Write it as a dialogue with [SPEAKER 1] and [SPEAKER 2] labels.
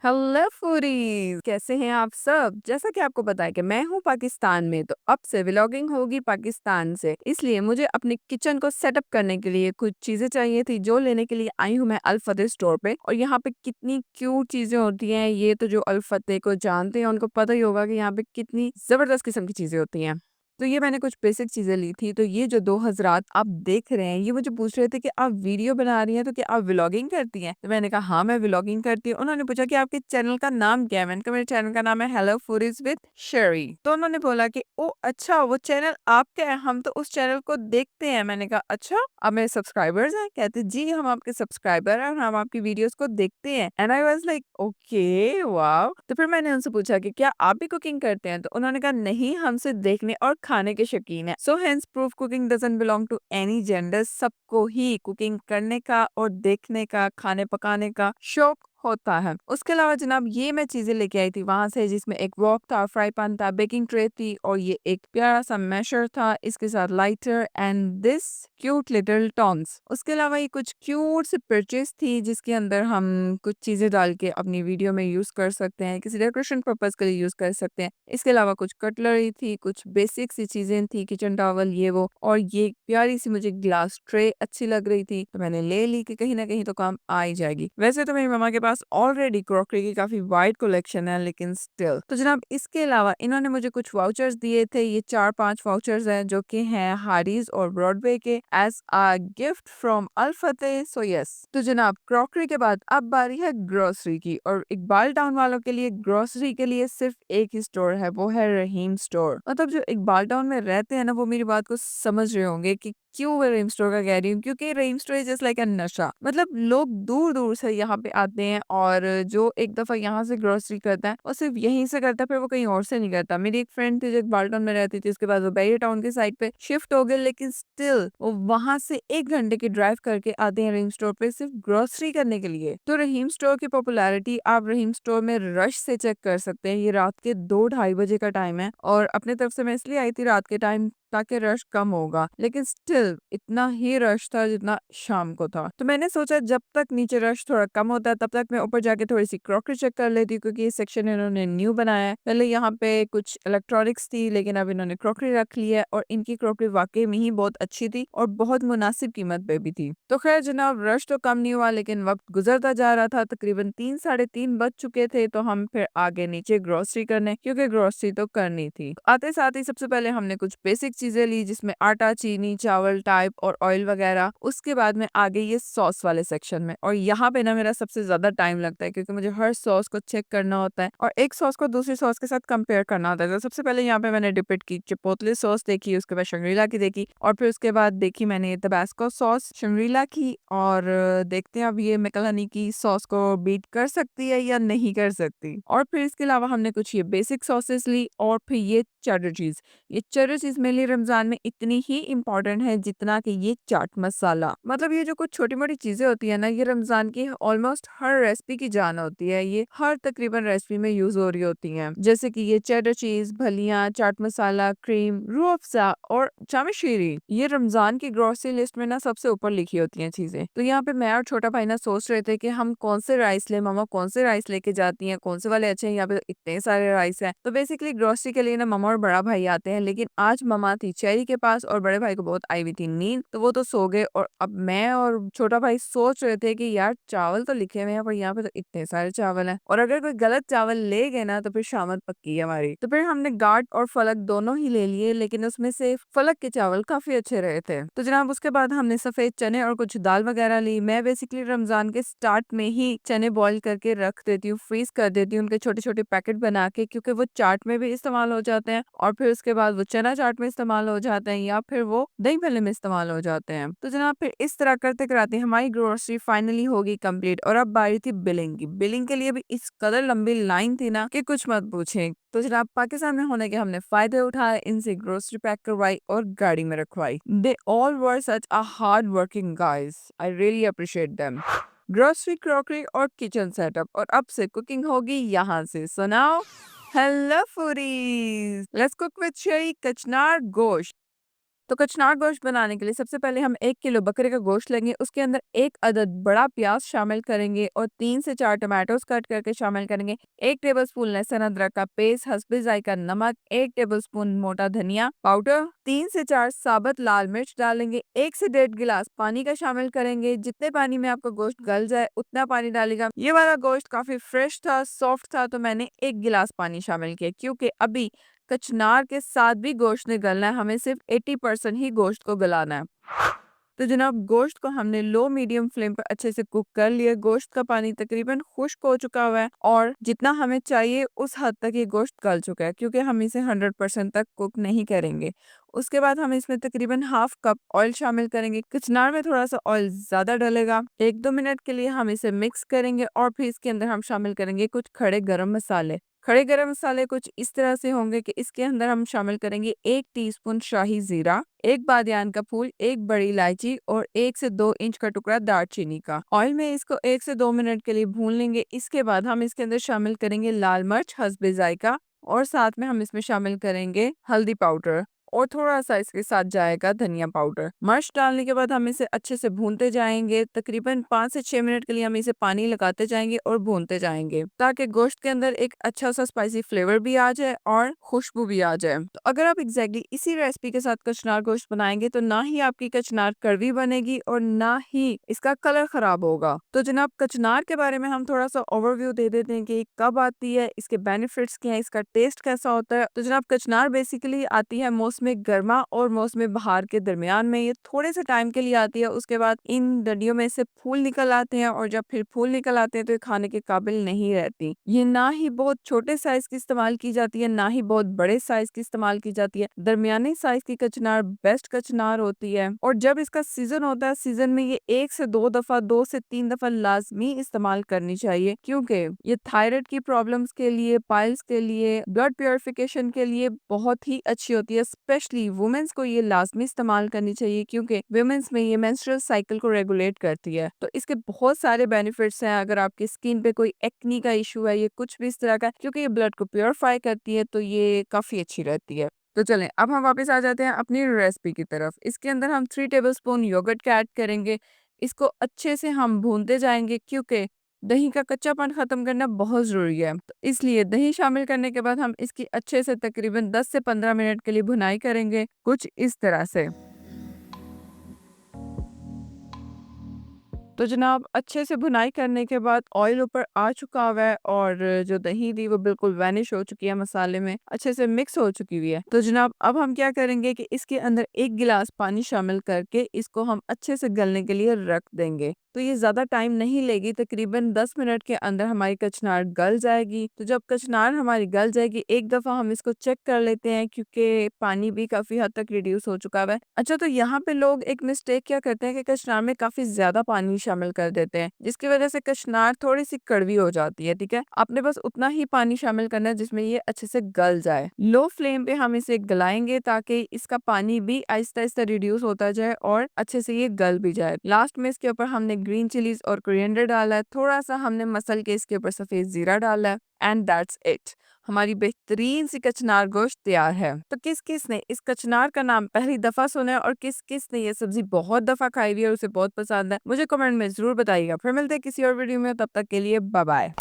[SPEAKER 1] Hello foodies, कैसे हैं आप सब। जैसा कि आपको पता है कि मैं हूं पाकिस्तान में, तो अब से व्लॉगिंग होगी पाकिस्तान से। इसलिए मुझे अपने किचन को सेटअप करने के लिए कुछ चीजें चाहिए थी, जो लेने के लिए आई हूं मैं अल फतेह स्टोर पे। और यहाँ पे कितनी क्यूट चीजें होती हैं, ये तो जो अल फतेह को जानते हैं उनको पता ही होगा कि यहाँ पे कितनी जबरदस्त किस्म की चीजें होती हैं। तो ये मैंने कुछ बेसिक चीजें ली थी। तो ये जो दो हजरात आप देख रहे हैं, ये मुझे पूछ रहे थे कि आप वीडियो बना रही हैं तो क्या आप व्लॉगिंग करती हैं। तो मैंने कहा हाँ, मैं व्लॉगिंग करती हूँ। उन्होंने पूछा कि आपके चैनल का नाम क्या है। मैंने कहा मेरे चैनल का नाम है हेलो फूडीज विद शेरी। तो उन्होंने बोला कि ओ अच्छा, वो चैनल आपका है, हम तो उस चैनल को देखते हैं। मैंने कहा अच्छा, आप मेरे सब्सक्राइबर्स हैं। कहते जी, हम आपके सब्सक्राइबर हैं और हम आपकी वीडियोस को देखते हैं। And I was like okay wow. तो फिर मैंने उनसे पूछा कि क्या आप भी कुकिंग करते हैं। तो उन्होंने कहा नहीं, हम सिर्फ देखने और खाने के शौकीन हैं। So hence proof cooking doesn't belong to any gender. सबको ही कुकिंग करने का और देखने का, खाने पकाने का शौक होता है। उसके अलावा जनाब, ये मैं चीजें लेके आई थी वहां से, जिसमें एक वॉक था, फ्राई पैन था, बेकिंग ट्रे थी और ये एक प्यारा सा मैशर था, इसके साथ lighter and this cute little tongs. उसके अलावा ये कुछ क्यूट सी परचेज थी, जिसके अंदर हम कुछ चीजें डाल के अपनी वीडियो में यूज कर सकते हैं, किसी डेकोरेशन पर्पज के लिए यूज कर सकते हैं। इसके अलावा कुछ कटलरी थी, कुछ बेसिक सी चीजें थी, किचन टॉवल ये वो। और ये एक प्यारी सी मुझे ग्लास ट्रे अच्छी लग रही थी, तो मैंने ले ली कि कहीं ना कहीं तो काम आ ही जाएगी। वैसे तो मेरी मम्मा के पास ऑलरेडी क्रॉकरी की काफी वाइड कलेक्शन है, लेकिन स्टिल। तो जनाब, इसके अलावा इन्होंने मुझे कुछ वाउचर्स दिए थे। ये 4-5 वाउचर्स हैं, जो कि हैं हारीज और ब्रॉडवे के, as a gift from Al Fateh. So yes. तो जनाब, क्रॉकरी के बाद अब बारी है ग्रोसरी की। और इकबाल टाउन वालों के लिए ग्रोसरी के लिए सिर्फ एक ही स्टोर है, वो है रहीम स्टोर। मतलब जो इकबाल टाउन में रहते हैं ना, वो मेरी बात को समझ रहे होंगे कि क्यों मैं रहीम स्टोर का कह रही हूँ। क्योंकि Rahim store is just like a nasha. मतलब लोग दूर दूर से यहाँ पे आते हैं, और जो एक दफा यहाँ से ग्रोसरी करता है वो सिर्फ यहीं से करता है, फिर वो कहीं और से नहीं करता। मेरी एक फ्रेंड थी जो इकबाल टाउन में रहती थी, उसके बाद वो बैरियर टाउन के साइड पे शिफ्ट हो गए, लेकिन स्टिल वो वहां से 1 घंटे की ड्राइव करके आते हैं रहीम स्टोर पे सिर्फ ग्रोसरी करने के लिए। तो रहीम स्टोर की पॉपुलैरिटी आप रहीम स्टोर में रश से चेक कर सकते हैं। ये रात के 2-2:30 बजे का टाइम है, और अपने तरफ से मैं इसलिए आई थी रात के टाइम ताकि रश कम होगा, लेकिन स्टिल इतना ही रश था जितना शाम को था। तो मैंने सोचा जब तक नीचे रश थोड़ा कम होता है, तब तक मैं ऊपर जाके थोड़ी सी क्रॉकरी चेक कर लेती हूँ, क्योंकि ये सेक्शन इन्होंने न्यू बनाया है। पहले यहाँ पे कुछ इलेक्ट्रॉनिक्स थी, लेकिन अब इन्होंने क्रॉकरी रख ली है, और इनकी क्रॉकरी वाकई में ही बहुत अच्छी थी और बहुत मुनासिब कीमत पे भी थी। तो खैर जनाब, रश तो कम नहीं हुआ, लेकिन वक्त गुजरता जा रहा था। तकरीबन 3-3:30 बज चुके थे, तो हम फिर आगे नीचे ग्रोसरी करने, क्योंकि ग्रोसरी तो करनी थी। आते साथ ही सबसे पहले हमने कुछ बेसिक चीजें ली, जिसमें आटा, चीनी, चावल टाइप और ऑयल वगैरह। उसके बाद में आ गई ये सॉस वाले सेक्शन में, और यहाँ पे ना मेरा सबसे ज्यादा टाइम लगता है, क्योंकि मुझे हर सॉस को चेक करना होता है और एक सॉस को दूसरी सॉस के साथ कंपेयर करना होता है। तो सबसे पहले यहाँ पे मैंने डिपिट की चिपोटले सॉस देखी, उसके बाद शंग्रीला की देखी, और फिर उसके बाद देखी मैंने तबास्को सॉस शंग्रीला की। और देखते हैं अब ये मैकलानी की सॉस को बीट कर सकती है या नहीं कर सकती। और फिर इसके अलावा हमने कुछ ये बेसिक सॉसेस ली, और फिर ये चेडर चीज। ये चेडर चीज मेरे लिए रमजान में इतनी ही इम्पोर्टेंट है जितना कि ये चाट मसाला। मतलब ये जो कुछ छोटी मोटी चीजें होती है ना, ये रमजान की ऑलमोस्ट हर रेसिपी की जान होती है। ये हर तकरीबन रेसिपी में यूज हो रही होती हैं, जैसे कि ये चेडर चीज, भलियां, चाट मसाला, क्रीम, रूह अफ़ज़ा और जामे शीरी। ये रमजान की ग्रोसरी लिस्ट में ना सबसे ऊपर लिखी होती हैं चीजें। तो यहाँ पे मैं और छोटा भाई ना सोच रहे थे कि हम कौन से राइस ले, मम्मा कौन से राइस लेके जाती हैं, कौन से वाले अच्छे हैं, यहाँ पे इतने सारे राइस हैं। तो बेसिकली ग्रोसरी के लिए ना मम्मा और बड़ा भाई आते हैं, लेकिन आज मम्मा थी चेरी के पास और बड़े भाई को बहुत आई हुई थी नींद, तो वो तो सो गए। और अब मैं और छोटा भाई सोच रहे थे कि यार चावल तो लिखे हुए हैं, पर यहाँ पे तो इतने सारे चावल हैं, और अगर कोई गलत चावल ले गए ना तो फिर शामत पक्की है हमारी। तो फिर हमने गाट और फलक दोनों ही ले लिए, लेकिन उसमें से फलक के चावल काफी अच्छे रहे थे। तो जनाब, उसके बाद हमने सफेद चने और कुछ दाल वगैरह ली। मैं बेसिकली रमजान के स्टार्ट में ही चने बॉईल करके रख देती हूँ, फ्रीज कर देती हूँ उनके छोटे छोटे पैकेट बना के, क्योंकि वो चाट में भी इस्तेमाल हो जाते हैं, और फिर उसके बाद वो चना चाट में इस्तेमाल हो जाते हैं, या फिर वो दही भल्ले में इस्तेमाल हो जाते हैं। तो जनाब, फिर इस तरह करते कराते हमारी ग्रोसरी फाइनली होगी कंप्लीट। और अब बारी थी बिलिंग की। बिलिंग के लिए भी इस कदर लंबी लाइन थी ना कि कुछ मत पूछें। तो जनाब, पाकिस्तान में होने के हमने फायदे उठाए, इनसे ग्रोसरी पैक करवाई और गाड़ी में रखवाई। They all were such a hard working guys, I really appreciate them. Grocery, crockery और किचन सेटअप, और अब से कुकिंग होगी यहाँ से। So now, hello foodies, let's cook with Sherry kachnar गोश्त। तो कचनार गोश्त बनाने के लिए सबसे पहले हम 1 किलो बकरे का गोश्त लेंगे, उसके अंदर 1 अदद बड़ा प्याज शामिल करेंगे और 3 से 4 टमाटोस कट करके शामिल करेंगे। 1 टेबलस्पून लहसुन अदरक का पेस्ट, हस्बे जायका नमक, 1 टेबलस्पून मोटा धनिया पाउडर, 3 से 4 साबुत लाल मिर्च डालेंगे, 1 से 1.5 गिलास पानी का शामिल करेंगे। जितने पानी में आपका गोश्त गल जाए उतना पानी डालेगा। ये वाला गोश्त काफी फ्रेश था, सॉफ्ट था, तो मैंने 1 गिलास पानी शामिल किया क्योंकि अभी कचनार के साथ भी गोश्त ने गलना है, हमें सिर्फ 80% ही गोश्त को गलाना है। तो जनाब गोश्त को हमने लो मीडियम फ्लेम पर अच्छे से कुक कर लिया। गोश्त का पानी तकरीबन खुश्क हो चुका हुआ है और जितना हमें चाहिए उस हद तक ये गोश्त गल चुका है क्योंकि हम इसे 100% तक कुक नहीं करेंगे। उसके बाद हम इसमें तकरीबन हाफ कप ऑयल शामिल करेंगे। कचनार में थोड़ा सा ऑयल ज्यादा डलेगा। 1-2 मिनट के लिए हम इसे मिक्स करेंगे और फिर इसके अंदर हम शामिल करेंगे कुछ खड़े गरम मसाले। खड़े गरम मसाले कुछ इस तरह से होंगे कि इसके अंदर हम शामिल करेंगे 1 टीस्पून शाही जीरा, 1 बादियान का फूल, 1 बड़ी इलायची और 1 से 2 इंच का टुकड़ा दालचीनी का। ऑयल में इसको 1 से 2 मिनट के लिए भून लेंगे। इसके बाद हम इसके अंदर शामिल करेंगे लाल मिर्च हस्बे जायका और साथ में हम इसमें शामिल करेंगे हल्दी पाउडर और थोड़ा सा इसके साथ जाएगा धनिया पाउडर। मिर्च डालने के बाद हम इसे अच्छे से भूनते जाएंगे। तकरीबन 5 से 6 मिनट के लिए हम इसे पानी लगाते जाएंगे और भूनते जाएंगे ताकि गोश्त के अंदर एक अच्छा सा स्पाइसी फ्लेवर भी आ जाए और खुशबू भी आ जाए। तो अगर आप एग्जैक्टली इसी रेसिपी के साथ कचनार गोश्त बनाएंगे तो ना ही आपकी कचनार कड़वी बनेगी और ना ही इसका कलर खराब होगा। तो जनाब कचनार के बारे में हम थोड़ा सा ओवरव्यू दे देते हैं कि कब आती है, इसके बेनिफिट्स क्या है, इसका टेस्ट कैसा होता है। तो जनाब कचनार बेसिकली आती है मौसम गर्मा और मौसम बहार के दरमियान में। ये थोड़े से टाइम के लिए आती है, उसके बाद इन डंडियों में से फूल निकल आते हैं और जब फिर फूल निकल आते हैं तो ये खाने के काबिल नहीं रहती। ये ना ही बहुत छोटे साइज की इस्तेमाल की जाती है, ना ही बहुत बड़े साइज की इस्तेमाल की जाती है। दरमियानी साइज की कचनार बेस्ट कचनार होती है और जब इसका सीजन होता है, सीजन में ये 1 से 2 दफा, 2 से 3 दफा लाजमी इस्तेमाल करनी चाहिए क्योंकि ये थायराइड की प्रॉब्लम्स के लिए, पाइल्स के लिए, ब्लड प्योरिफिकेशन के लिए बहुत ही अच्छी होती है। स्पेशली वुमेन्स को ये लाजमी इस्तेमाल करनी चाहिए क्योंकि वुमेन्स में ये मेंस्ट्रुअल साइकिल को रेगुलेट करती है। तो इसके बहुत सारे बेनिफिट्स हैं। अगर आपकी स्किन पे कोई एक्नी का इशू है, ये कुछ भी इस तरह का, क्योंकि ये ब्लड को प्योरीफाई करती है तो ये काफी अच्छी रहती है। तो चलें अब हम वापस आ जाते हैं अपनी रेसिपी की तरफ। इसके अंदर हम 3 टेबलस्पून योगर्ट का ऐड करेंगे। इसको अच्छे से हम भूनते जाएंगे क्योंकि दही का कच्चापन खत्म करना बहुत जरूरी है। तो इसलिए दही शामिल करने के बाद हम इसकी अच्छे से तकरीबन 10 से 15 मिनट के लिए भुनाई करेंगे कुछ इस तरह से। तो जनाब अच्छे से भुनाई करने के बाद ऑयल ऊपर आ चुका हुआ है और जो दही थी वो बिल्कुल वैनिश हो चुकी है, मसाले में अच्छे से मिक्स हो चुकी हुई है। तो जनाब अब हम क्या करेंगे कि इसके अंदर 1 गिलास पानी शामिल करके इसको हम अच्छे से गलने के लिए रख देंगे। तो ये ज्यादा टाइम नहीं लेगी, तकरीबन 10 मिनट के अंदर हमारी कचनार गल जाएगी। तो जब कचनार हमारी गल जाएगी एक दफा हम इसको चेक कर लेते हैं क्योंकि पानी भी काफी हद तक रिड्यूस हो चुका है। अच्छा, तो यहाँ पे लोग एक मिस्टेक क्या करते हैं कि कचनार में काफी ज्यादा पानी शामिल कर देते हैं जिसकी वजह से कचनार थोड़ी सी कड़वी हो जाती है। ठीक है, आपने बस उतना ही पानी शामिल करना है जिसमें ये अच्छे से गल जाए। लो फ्लेम पे हम इसे गलाएंगे ताकि इसका पानी भी आहिस्ता आहिस्ता रिड्यूस होता जाए और अच्छे से ये गल भी जाए। लास्ट में इसके ऊपर हमने ग्रीन चिलीज और कोरिएंडर डाला है, थोड़ा सा हमने मसल के इसके ऊपर सफेद जीरा डाला है एंड दैट्स इट। हमारी बेहतरीन सी कचनार गोश्त तैयार है। तो किस किस ने इस कचनार का नाम पहली दफा सुना है और किस किस ने ये सब्जी बहुत दफा खाई हुई है और उसे बहुत पसंद है, मुझे कमेंट में जरूर बताइएगा। फिर मिलते हैं किसी और वीडियो में, तब तक के लिए बाय बाय।